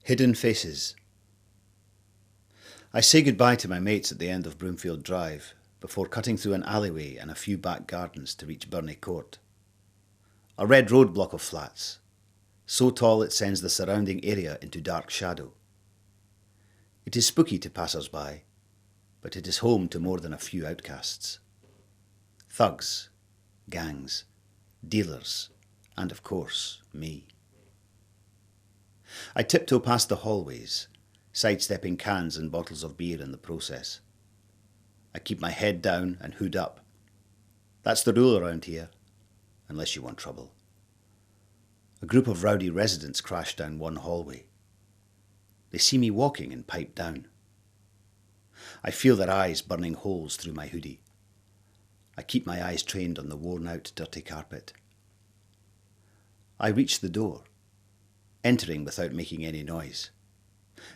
Hidden Faces. I say goodbye to my mates at the end of Broomfield Drive before cutting through an alleyway and a few back gardens to reach Burney Court. A red road block of flats, so tall it sends the surrounding area into dark shadow. It is spooky to passers-by, but it is home to more than a few outcasts. Thugs, gangs, dealers, and of course, me. I tiptoe past the hallways, sidestepping cans and bottles of beer in the process. I keep my head down and hood up. That's the rule around here, unless you want trouble. A group of rowdy residents crash down one hallway. They see me walking and pipe down. I feel their eyes burning holes through my hoodie. I keep my eyes trained on the worn-out, dirty carpet. I reach the door, entering without making any noise,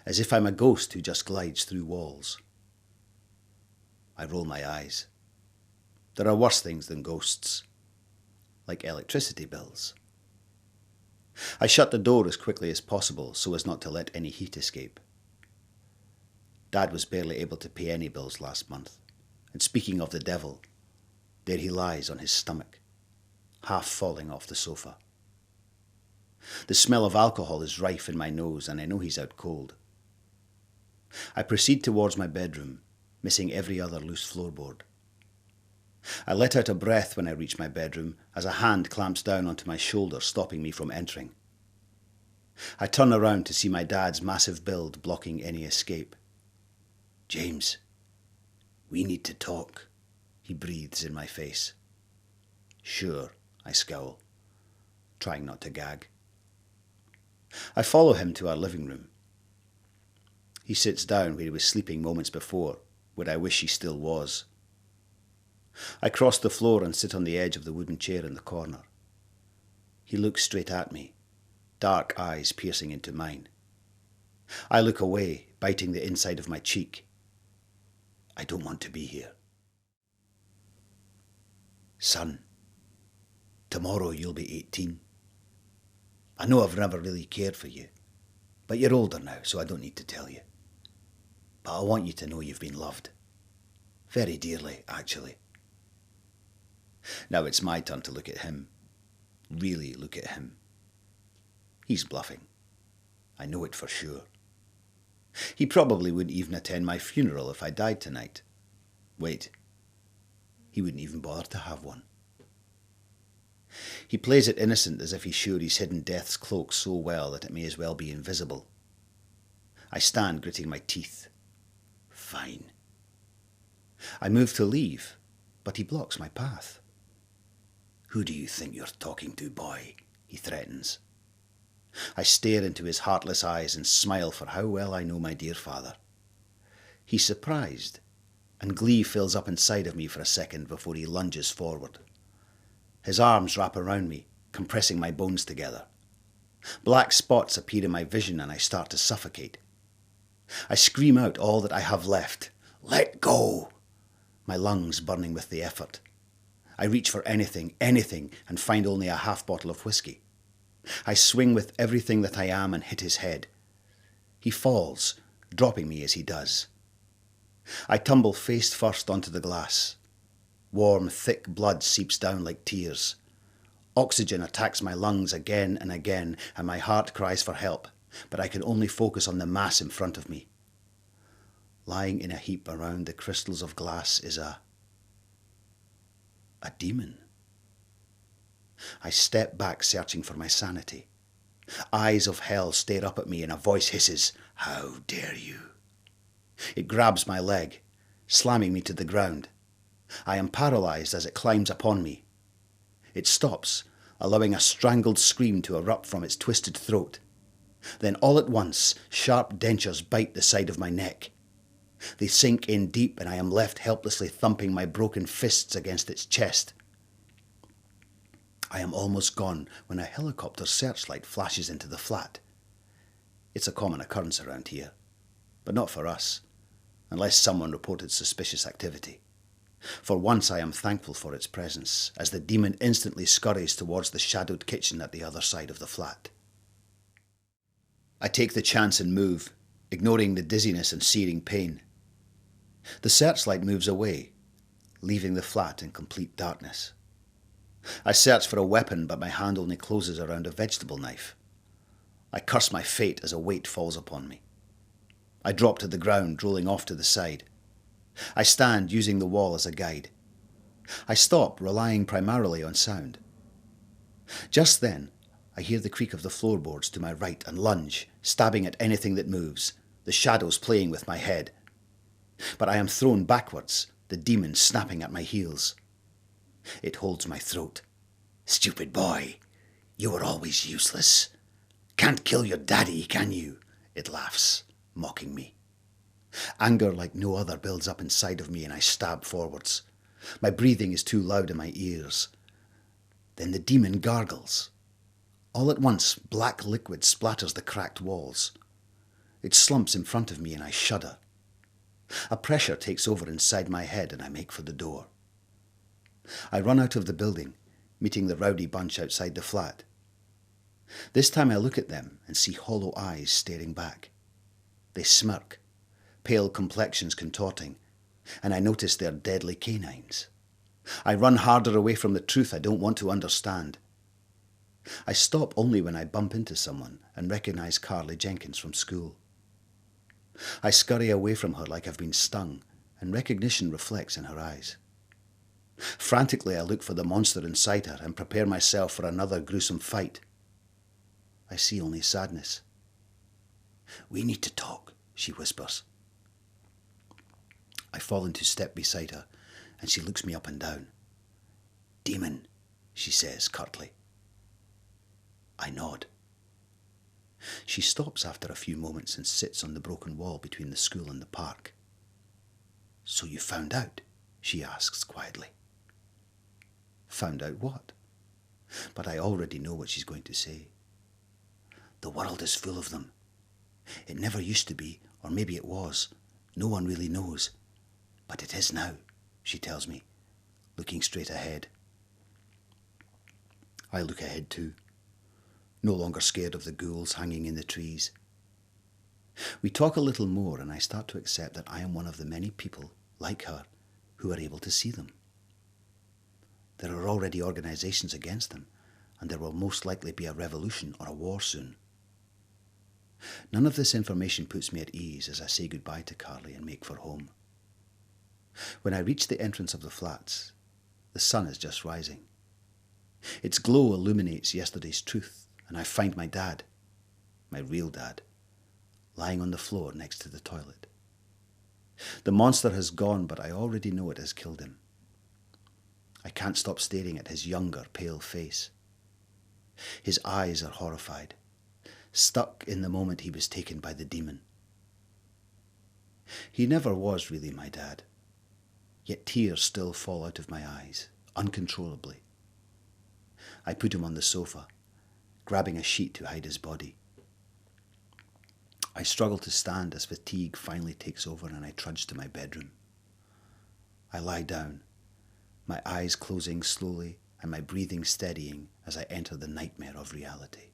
as if I'm a ghost who just glides through walls. I roll my eyes. There are worse things than ghosts, like electricity bills. I shut the door as quickly as possible so as not to let any heat escape. Dad was barely able to pay any bills last month, and speaking of the devil, there he lies on his stomach, half falling off the sofa. The smell of alcohol is rife in my nose and I know he's out cold. I proceed towards my bedroom, missing every other loose floorboard. I let out a breath when I reach my bedroom as a hand clamps down onto my shoulder, stopping me from entering. I turn around to see my dad's massive build blocking any escape. "James, we need to talk," he breathes in my face. "Sure," I scowl, trying not to gag. I follow him to our living room. He sits down where he was sleeping moments before, where I wish he still was. I cross the floor and sit on the edge of the wooden chair in the corner. He looks straight at me, dark eyes piercing into mine. I look away, biting the inside of my cheek. I don't want to be here. "Son, tomorrow you'll be 18. I know I've never really cared for you, but you're older now, so I don't need to tell you. But I want you to know you've been loved. Very dearly, actually." Now it's my turn to look at him. Really look at him. He's bluffing. I know it for sure. He probably wouldn't even attend my funeral if I died tonight. Wait. He wouldn't even bother to have one. He plays it innocent as if he's sure he's hidden death's cloak so well that it may as well be invisible. I stand gritting my teeth. Fine. I move to leave, but he blocks my path. "Who do you think you're talking to, boy?" he threatens. I stare into his heartless eyes and smile for how well I know my dear father. He's surprised, and glee fills up inside of me for a second before he lunges forward. His arms wrap around me, compressing my bones together. Black spots appear in my vision and I start to suffocate. I scream out all that I have left. "Let go!" My lungs burning with the effort. I reach for anything, and find only a half bottle of whiskey. I swing with everything that I am and hit his head. He falls, dropping me as he does. I tumble face first onto the glass. Warm, thick blood seeps down like tears. Oxygen attacks my lungs again and again, and my heart cries for help, but I can only focus on the mass in front of me. Lying in a heap around the crystals of glass is a demon. I step back, searching for my sanity. Eyes of hell stare up at me and a voice hisses, "How dare you?" It grabs my leg, slamming me to the ground. I am paralysed as it climbs upon me. It stops, allowing a strangled scream to erupt from its twisted throat. Then all at once, sharp dentures bite the side of my neck. They sink in deep and I am left helplessly thumping my broken fists against its chest. I am almost gone when a helicopter searchlight flashes into the flat. It's a common occurrence around here, but not for us, unless someone reported suspicious activity. For once I am thankful for its presence, as the demon instantly scurries towards the shadowed kitchen at the other side of the flat. I take the chance and move, ignoring the dizziness and searing pain. The searchlight moves away, leaving the flat in complete darkness. I search for a weapon, but my hand only closes around a vegetable knife. I curse my fate as a weight falls upon me. I drop to the ground, rolling off to the side. I stand, using the wall as a guide. I stop, relying primarily on sound. Just then, I hear the creak of the floorboards to my right and lunge, stabbing at anything that moves, the shadows playing with my head. But I am thrown backwards, the demon snapping at my heels. It holds my throat. "Stupid boy, you were always useless. Can't kill your daddy, can you?" It laughs, mocking me. Anger like no other builds up inside of me and I stab forwards. My breathing is too loud in my ears. Then the demon gargles. All at once, black liquid splatters the cracked walls. It slumps in front of me and I shudder. A pressure takes over inside my head and I make for the door. I run out of the building, meeting the rowdy bunch outside the flat. This time I look at them and see hollow eyes staring back. They smirk, pale complexions contorting, and I notice their deadly canines. I run harder away from the truth I don't want to understand. I stop only when I bump into someone and recognise Carly Jenkins from school. I scurry away from her like I've been stung, and recognition reflects in her eyes. Frantically, I look for the monster inside her and prepare myself for another gruesome fight. I see only sadness. "We need to talk," she whispers. I fall into step beside her, and she looks me up and down. "Demon," she says curtly. I nod. She stops after a few moments and sits on the broken wall between the school and the park. "So you found out?" she asks quietly. Found out what? But I already know what she's going to say. "The world is full of them. It never used to be, or maybe it was. No one really knows. But it is now," she tells me, looking straight ahead. I look ahead too, no longer scared of the ghouls hanging in the trees. We talk a little more and I start to accept that I am one of the many people, like her, who are able to see them. There are already organisations against them, and there will most likely be a revolution or a war soon. None of this information puts me at ease as I say goodbye to Carly and make for home. When I reach the entrance of the flats, the sun is just rising. Its glow illuminates yesterday's truth, and I find my dad, my real dad, lying on the floor next to the toilet. The monster has gone, but I already know it has killed him. I can't stop staring at his younger, pale face. His eyes are horrified, stuck in the moment he was taken by the demon. He never was really my dad, yet tears still fall out of my eyes, uncontrollably. I put him on the sofa, grabbing a sheet to hide his body. I struggle to stand as fatigue finally takes over and I trudge to my bedroom. I lie down, my eyes closing slowly and my breathing steadying as I enter the nightmare of reality.